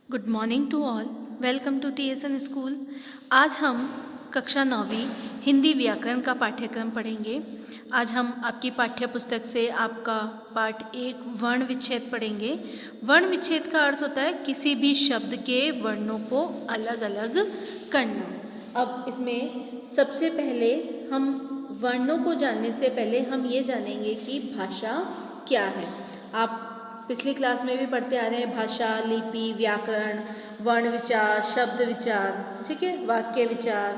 Good morning to all. Welcome to TSN school. आज हम कक्षा 9वीं हिंदी व्याकरण का पाठ्यक्रम पढ़ेंगे। आज हम आपकी पाठ्य पुस्तक से आपका पाठ 1 वर्ण विच्छेद पढ़ेंगे। वर्ण विच्छेद का अर्थ होता है किसी भी शब्द के वर्णों को अलग अलग करना। अब इसमें सबसे पहले हम वर्णों को जानने से पहले हम ये जानेंगे कि भाषा क्या है। आप पिछली क्लास में भी पढ़ते आ रहे हैं भाषा, लिपि, व्याकरण, वर्ण विचार, शब्द विचार, ठीक है, वाक्य विचार,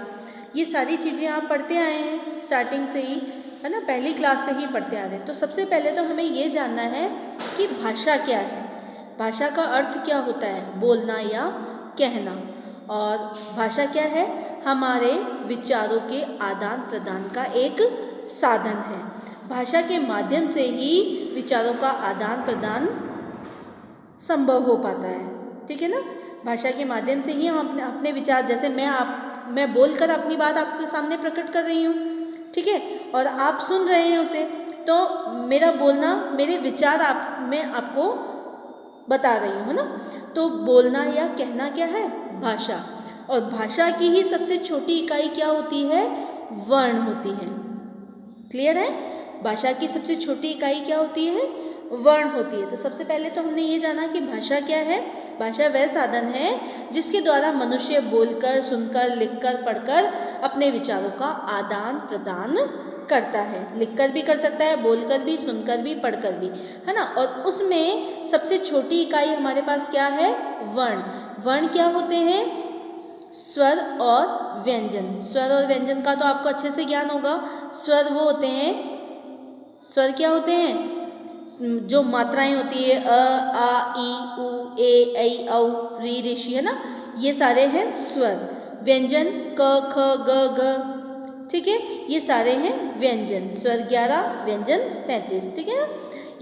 ये सारी चीज़ें आप पढ़ते आए हैं स्टार्टिंग से ही, है ना, पहली क्लास से ही पढ़ते आ रहे हैं। तो सबसे पहले तो हमें ये जानना है कि भाषा क्या है। भाषा का अर्थ क्या होता है? बोलना या कहना। और भाषा क्या है? हमारे विचारों के आदान प्रदान का एक साधन है। भाषा के माध्यम से ही विचारों का आदान प्रदान संभव हो पाता है, ठीक है ना। भाषा के माध्यम से ही हम अपने विचार, जैसे मैं बोलकर अपनी बात आपके सामने प्रकट कर रही हूँ, ठीक है, और आप सुन रहे हैं उसे, तो मेरा बोलना, मेरे विचार मैं आपको बता रही हूँ, है ना। तो बोलना या कहना क्या है? भाषा। और भाषा की ही सबसे छोटी इकाई क्या होती है? वर्ण होती है। क्लियर है? भाषा की सबसे छोटी इकाई क्या होती है? वर्ण होती है। तो सबसे पहले तो हमने ये जाना कि भाषा क्या है। भाषा वह साधन है जिसके द्वारा मनुष्य बोलकर, सुनकर, लिखकर, पढ़कर अपने विचारों का आदान प्रदान करता है। लिखकर भी कर सकता है, बोलकर भी, सुनकर भी, पढ़कर भी, है ना। और उसमें सबसे छोटी इकाई हमारे पास क्या है? वर्ण। वर्ण क्या होते हैं? स्वर और व्यंजन। स्वर और व्यंजन का तो आपको अच्छे से ज्ञान होगा। स्वर वो होते हैं, स्वर क्या होते हैं? जो मात्राएं होती है अ, आ, ई, उ, ए, ऐ, औ, री, ऋषि, है ना, ये सारे हैं स्वर। व्यंजन क, ख, ग, घ, ठीक है, ये सारे हैं व्यंजन। स्वर 11, व्यंजन 33, ठीक है ना।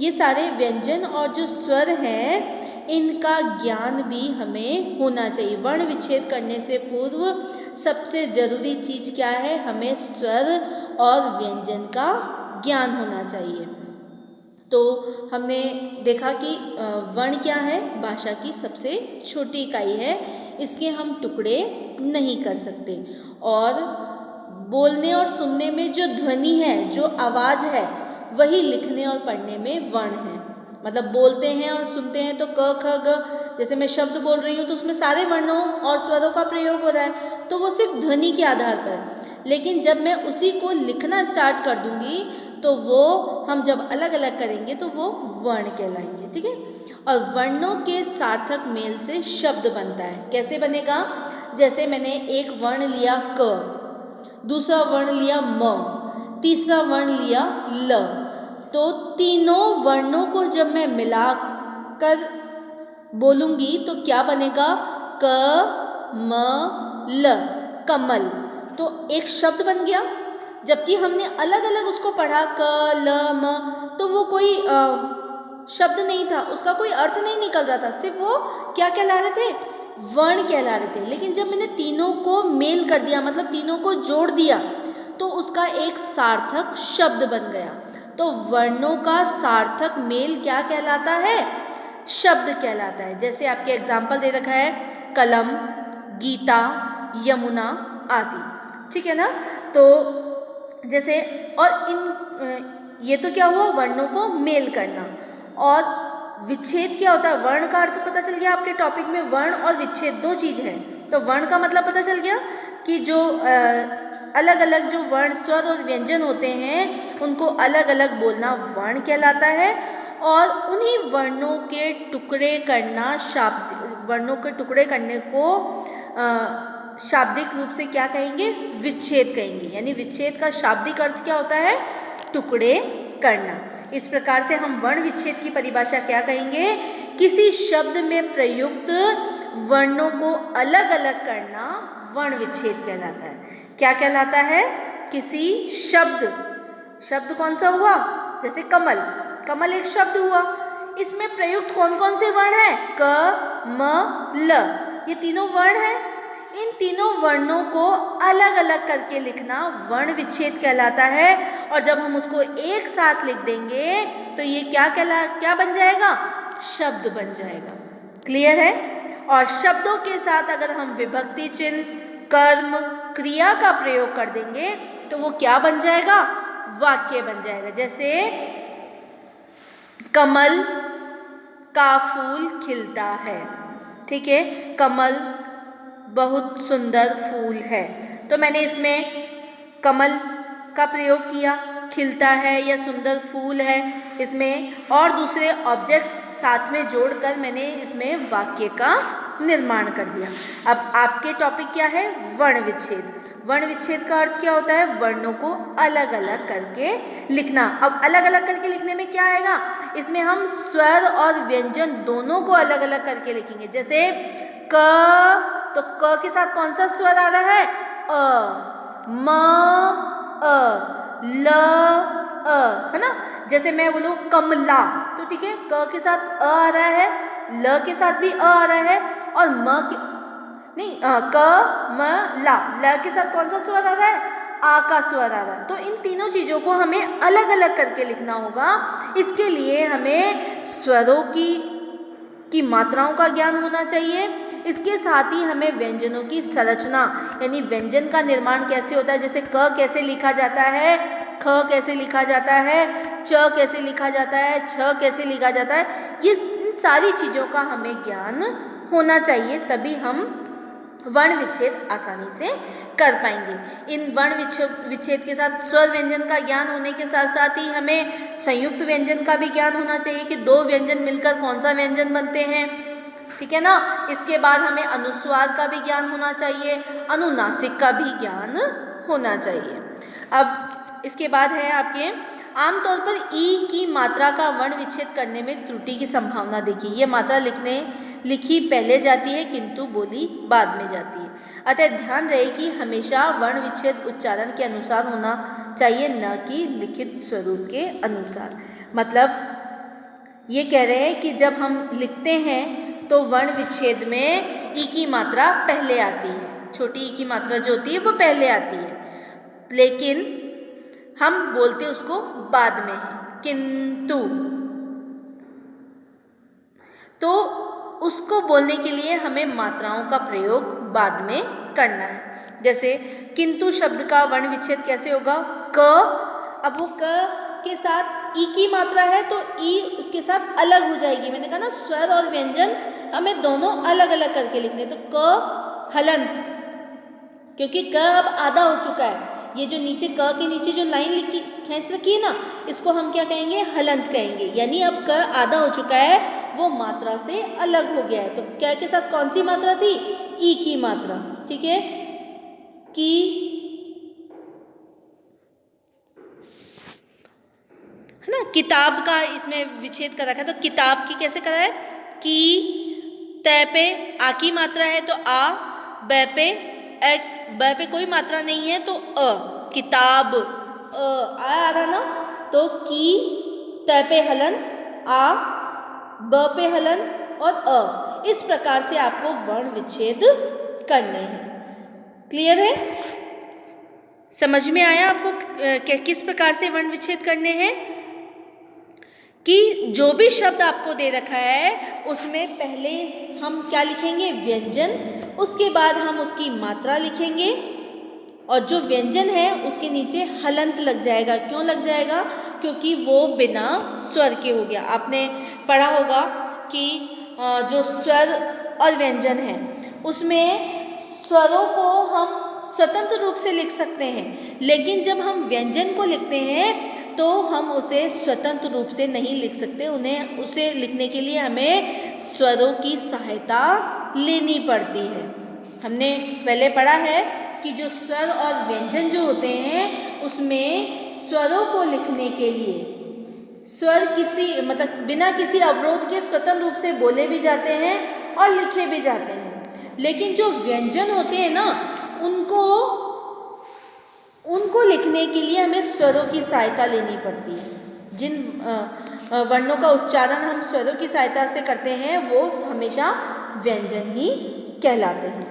ये सारे व्यंजन और जो स्वर हैं, इनका ज्ञान भी हमें होना चाहिए। वर्ण विच्छेद करने से पूर्व सबसे ज़रूरी चीज़ क्या है? हमें स्वर और व्यंजन का ज्ञान होना चाहिए। तो हमने देखा कि वर्ण क्या है? भाषा की सबसे छोटी इकाई है। इसके हम टुकड़े नहीं कर सकते। और बोलने और सुनने में जो ध्वनि है, जो आवाज़ है, वही लिखने और पढ़ने में वर्ण है। मतलब बोलते हैं और सुनते हैं तो क, ख, ग, जैसे मैं शब्द बोल रही हूँ तो उसमें सारे वर्णों और स्वरों का प्रयोग हो रहा है, तो वो सिर्फ ध्वनि के आधार पर। लेकिन जब मैं उसी को लिखना स्टार्ट कर दूंगी तो वो हम जब अलग अलग करेंगे तो वो वर्ण कहलाएंगे, ठीक है। और वर्णों के सार्थक मेल से शब्द बनता है। कैसे बनेगा? जैसे मैंने एक वर्ण लिया क, दूसरा वर्ण लिया म, तीसरा वर्ण लिया ल, तो तीनों वर्णों को जब मैं मिलाकर बोलूंगी तो क्या बनेगा? क, म, ल, कमल। तो एक शब्द बन गया। जबकि हमने अलग अलग उसको पढ़ा क, ल, म, तो वो कोई शब्द नहीं था, उसका कोई अर्थ नहीं निकल रहा था, सिर्फ वो क्या कहला रहे थे? वर्ण कहला रहे थे। लेकिन जब मैंने तीनों को मेल कर दिया, मतलब तीनों को जोड़ दिया, तो उसका एक सार्थक शब्द बन गया। तो वर्णों का सार्थक मेल क्या कहलाता है? शब्द कहलाता है। जैसे आपके एग्जाम्पल दे रखा है कलम, गीता, यमुना आदि, ठीक है ना। तो जैसे, और ये तो क्या हुआ? वर्णों को मेल करना। और विच्छेद क्या होता है? वर्ण का अर्थ पता चल गया आपके टॉपिक में। वर्ण और विच्छेद दो चीज़ है। तो वर्ण का मतलब पता चल गया कि जो अलग अलग जो वर्ण, स्वर और व्यंजन होते हैं, उनको अलग अलग बोलना वर्ण कहलाता है। और उन्हीं वर्णों के टुकड़े करना, वर्णों के टुकड़े करने को शाब्दिक रूप से क्या कहेंगे? विच्छेद कहेंगे। यानी विच्छेद का शाब्दिक अर्थ क्या होता है? टुकड़े करना। इस प्रकार से हम वर्ण विच्छेद की परिभाषा क्या कहेंगे? किसी शब्द में प्रयुक्त वर्णों को अलग अलग करना वर्ण विच्छेद कहलाता है। क्या कहलाता है? किसी शब्द कौन सा हुआ? जैसे कमल, कमल एक शब्द हुआ, इसमें प्रयुक्त कौन कौन से वर्ण हैं? क, म, ल, ये तीनों वर्ण हैं। इन तीनों वर्णों को अलग अलग करके लिखना वर्ण विच्छेद कहलाता है। और जब हम उसको एक साथ लिख देंगे तो ये क्या बन जाएगा? शब्द बन जाएगा। क्लियर है? और शब्दों के साथ अगर हम विभक्ति चिन्ह, कर्म, क्रिया का प्रयोग कर देंगे तो वो क्या बन जाएगा? वाक्य बन जाएगा। जैसे कमल का फूल खिलता है, ठीक है, कमल बहुत सुंदर फूल है, तो मैंने इसमें कमल का प्रयोग किया, खिलता है या सुंदर फूल है, इसमें और दूसरे ऑब्जेक्ट्स साथ में जोड़कर मैंने इसमें वाक्य का निर्माण कर दिया। अब आपके टॉपिक क्या है? वर्ण विच्छेद। वर्ण विच्छेद का अर्थ क्या होता है? वर्णों को अलग अलग करके लिखना। अब अलग अलग करके लिखने में क्या आएगा? इसमें हम स्वर और व्यंजन दोनों को अलग अलग करके लिखेंगे। जैसे क, तो क के साथ कौन सा स्वर आ रहा है? अ। म, अ, ल, है ना। जैसे मैं बोलूँ कमला, तो ठीक है, क के साथ अ आ रहा है, ल के साथ भी अ आ रहा है, और म के नहीं क, म, ला, ल के साथ कौन सा स्वर आ रहा है? आ का स्वर आ रहा है। तो इन तीनों चीज़ों को हमें अलग अलग करके लिखना होगा। इसके लिए हमें स्वरों की मात्राओं का ज्ञान होना चाहिए। इसके साथ ही हमें व्यंजनों की संरचना, यानी व्यंजन का निर्माण कैसे होता है, जैसे क कैसे लिखा जाता है, ख कैसे लिखा जाता है, च कैसे लिखा जाता है, छ कैसे लिखा जाता है, ये इन सारी चीज़ों का हमें ज्ञान होना चाहिए, तभी हम वर्ण विच्छेद आसानी से कर पाएंगे। इन वर्ण विच्छेद के साथ स्वर व्यंजन का ज्ञान होने के साथ साथ ही हमें संयुक्त व्यंजन का भी ज्ञान होना चाहिए कि दो व्यंजन मिलकर कौन सा व्यंजन बनते हैं, ठीक है ना। इसके बाद हमें अनुस्वार का भी ज्ञान होना चाहिए, अनुनासिक का भी ज्ञान होना चाहिए। अब इसके बाद है आपके आमतौर पर ई की मात्रा का वर्ण विच्छेद करने में त्रुटि की संभावना देखिए। ये मात्रा लिखी पहले जाती है किंतु बोली बाद में जाती है, अतः ध्यान रहे कि हमेशा वर्ण विच्छेद उच्चारण के अनुसार होना चाहिए, न कि लिखित स्वरूप के अनुसार। मतलब ये कह रहे हैं कि जब हम लिखते हैं तो वर्ण विच्छेद में ई की मात्रा पहले आती है, छोटी ई की मात्रा जो होती है वो पहले आती है, लेकिन हम बोलते उसको बाद में है, किंतु। तो उसको बोलने के लिए हमें मात्राओं का प्रयोग बाद में करना है। जैसे किंतु शब्द का वर्ण विच्छेद कैसे होगा? क, अब वो क के साथ ई की मात्रा है तो ई उसके साथ अलग हो जाएगी। मैंने कहा ना स्वर और व्यंजन हमें दोनों अलग अलग करके लिखने, तो क हलंत, क्योंकि क अब आधा हो चुका है, ये जो नीचे क के नीचे जो लाइन लिखी खींच रखी है ना, इसको हम क्या कहेंगे? हलंत कहेंगे। यानी अब क आधा हो चुका है, वो मात्रा से अलग हो गया है। तो क के साथ कौन सी मात्रा थी? ई की मात्रा, ठीक है, की, है ना। किताब का इसमें विच्छेद कर रखा है, तो किताब की कैसे करा है? की, तय पे आ की मात्रा है तो आ, ब पे ब पे कोई मात्रा नहीं है तो अ, किताब आ रहा ना, तो की, तय पे हलंत, आ, ब पे हलंत और अ। इस प्रकार से आपको वर्ण विच्छेद करने हैं। क्लियर है? समझ में आया आपको किस प्रकार से वर्ण विच्छेद करने हैं? कि जो भी शब्द आपको दे रखा है उसमें पहले हम क्या लिखेंगे? व्यंजन, उसके बाद हम उसकी मात्रा लिखेंगे, और जो व्यंजन है उसके नीचे हलंत लग जाएगा। क्यों लग जाएगा? क्योंकि वो बिना स्वर के हो गया। आपने पढ़ा होगा कि जो स्वर और व्यंजन है उसमें स्वरों को हम स्वतंत्र रूप से लिख सकते हैं, लेकिन जब हम व्यंजन को लिखते हैं तो हम उसे स्वतंत्र रूप से नहीं लिख सकते, उसे लिखने के लिए हमें स्वरों की सहायता लेनी पड़ती है। हमने पहले पढ़ा है कि जो स्वर और व्यंजन जो होते हैं उसमें स्वरों को लिखने के लिए स्वर बिना किसी अवरोध के स्वतंत्र रूप से बोले भी जाते हैं और लिखे भी जाते हैं, लेकिन जो व्यंजन होते हैं ना उनको लिखने के लिए हमें स्वरों की सहायता लेनी पड़ती है। जिन वर्णों का उच्चारण हम स्वरों की सहायता से करते हैं वो हमेशा व्यंजन ही कहलाते हैं,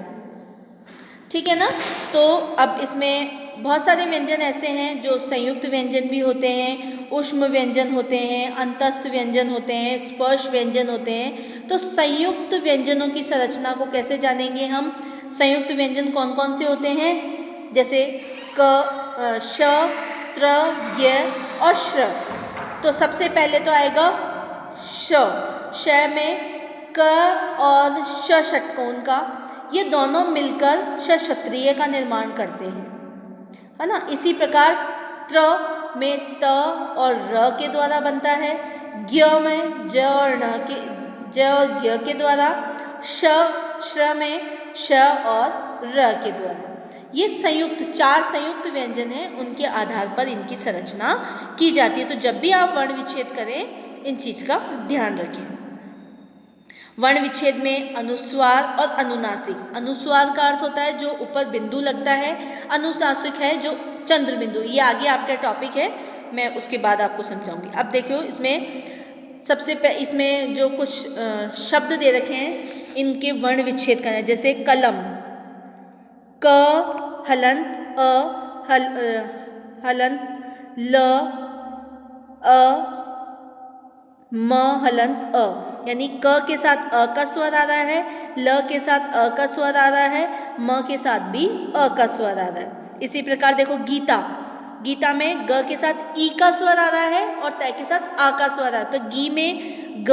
ठीक है ना। तो अब इसमें बहुत सारे व्यंजन ऐसे हैं जो संयुक्त व्यंजन भी होते हैं, ऊष्म व्यंजन होते हैं, अंतस्थ व्यंजन होते हैं, स्पर्श व्यंजन होते हैं। तो संयुक्त व्यंजनों की संरचना को कैसे जानेंगे हम? संयुक्त व्यंजन कौन कौन से होते हैं? जैसे क, श, त्र, य और श्र। तो सबसे पहले तो आएगा श। श में क और श षटकोण का, ये दोनों मिलकर श क्षत्रिय का निर्माण करते हैं, है ना। इसी प्रकार त्र में त और र के द्वारा बनता है, ज्ञ में ज और ण के, ज और ज्ञ के द्वारा, श्र में श और र के द्वारा। ये संयुक्त 4 संयुक्त व्यंजन हैं, उनके आधार पर इनकी संरचना की जाती है। तो जब भी आप वर्ण विच्छेद करें, इन चीज़ का ध्यान रखें। वर्ण विच्छेद में अनुस्वार और अनुनासिक। अनुस्वार का अर्थ होता है जो ऊपर बिंदु लगता है, अनुनासिक है जो चंद्र बिंदु। ये आगे आपका टॉपिक है, मैं उसके बाद आपको समझाऊंगी। अब देखो इसमें इसमें जो कुछ शब्द दे रखे हैं, इनके वर्ण विच्छेद करना है। जैसे कलम, क हलंत हलंत, ल म हलंत अ, यानी क के साथ अ का स्वर आ रहा है, ल के साथ अ का स्वर आ रहा है, म के साथ भी अ का स्वर आ रहा है। इसी प्रकार देखो गीता, गीता में ग के साथ ई का स्वर आ रहा है और तय के साथ आ का स्वर आ रहा है। तो गी में ग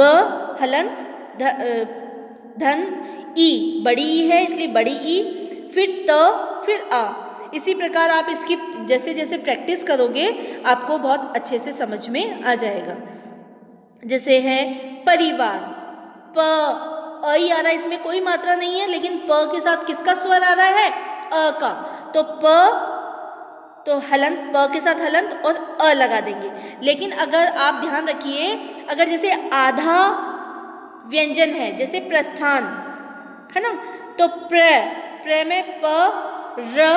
हलंत धन ई, बड़ी ई है इसलिए बड़ी ई, फिर त, फिर आ। इसी प्रकार आप इसकी जैसे जैसे प्रैक्टिस करोगे आपको बहुत अच्छे से समझ में आ जाएगा। जैसे है परिवार, प अ ही आ रहा है, इसमें कोई मात्रा नहीं है, लेकिन प के साथ किसका स्वर आ रहा है? अ का। तो प, तो हलंत, प के साथ हलंत और अ लगा देंगे। लेकिन अगर आप ध्यान रखिए, अगर जैसे आधा व्यंजन है, जैसे प्रस्थान है ना, तो प्र में प र,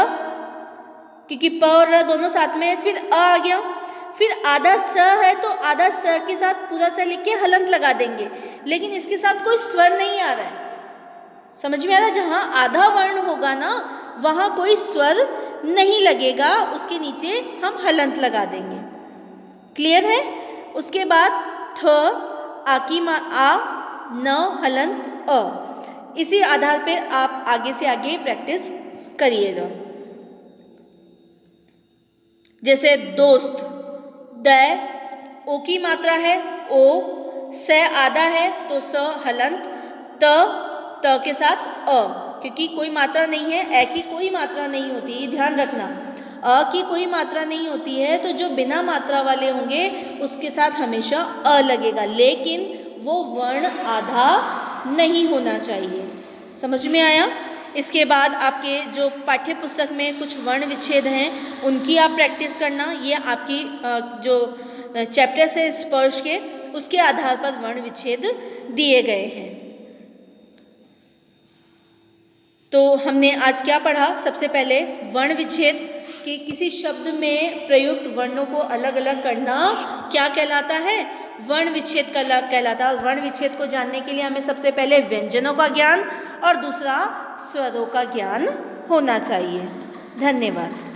क्योंकि प और र दोनों साथ में है, फिर अ आ गया। फिर आधा स है तो आधा स के साथ पूरा स लिख के हलंत लगा देंगे, लेकिन इसके साथ कोई स्वर नहीं आ रहा है। समझ में आ रहा है? जहाँ आधा वर्ण होगा ना, वहाँ कोई स्वर नहीं लगेगा, उसके नीचे हम हलंत लगा देंगे। क्लियर है? उसके बाद थ, आ की आ, न हलंत अ। इसी आधार पर आप आगे से आगे प्रैक्टिस करिएगा। जैसे दोस्त, द ओ की मात्रा है ओ, स आधा है तो स हलंत, त के साथ अ, क्योंकि कोई मात्रा नहीं है, ए की कोई मात्रा नहीं होती, ये ध्यान रखना। अ की कोई मात्रा नहीं होती है, तो जो बिना मात्रा वाले होंगे उसके साथ हमेशा अ लगेगा, लेकिन वो वर्ण आधा नहीं होना चाहिए। समझ में आया? इसके बाद आपके जो पाठ्य पुस्तक में कुछ वर्ण विच्छेद हैं, उनकी आप प्रैक्टिस करना। ये आपकी जो चैप्टर्स है स्पर्श के, उसके आधार पर वर्ण विच्छेद दिए गए हैं। तो हमने आज क्या पढ़ा? सबसे पहले वर्ण विच्छेद कि किसी शब्द में प्रयुक्त वर्णों को अलग अलग करना क्या कहलाता है? वर्ण विच्छेद कहलाता है। वर्ण विच्छेद को जानने के लिए हमें सबसे पहले व्यंजनों का ज्ञान और दूसरा स्वरों का ज्ञान होना चाहिए। धन्यवाद।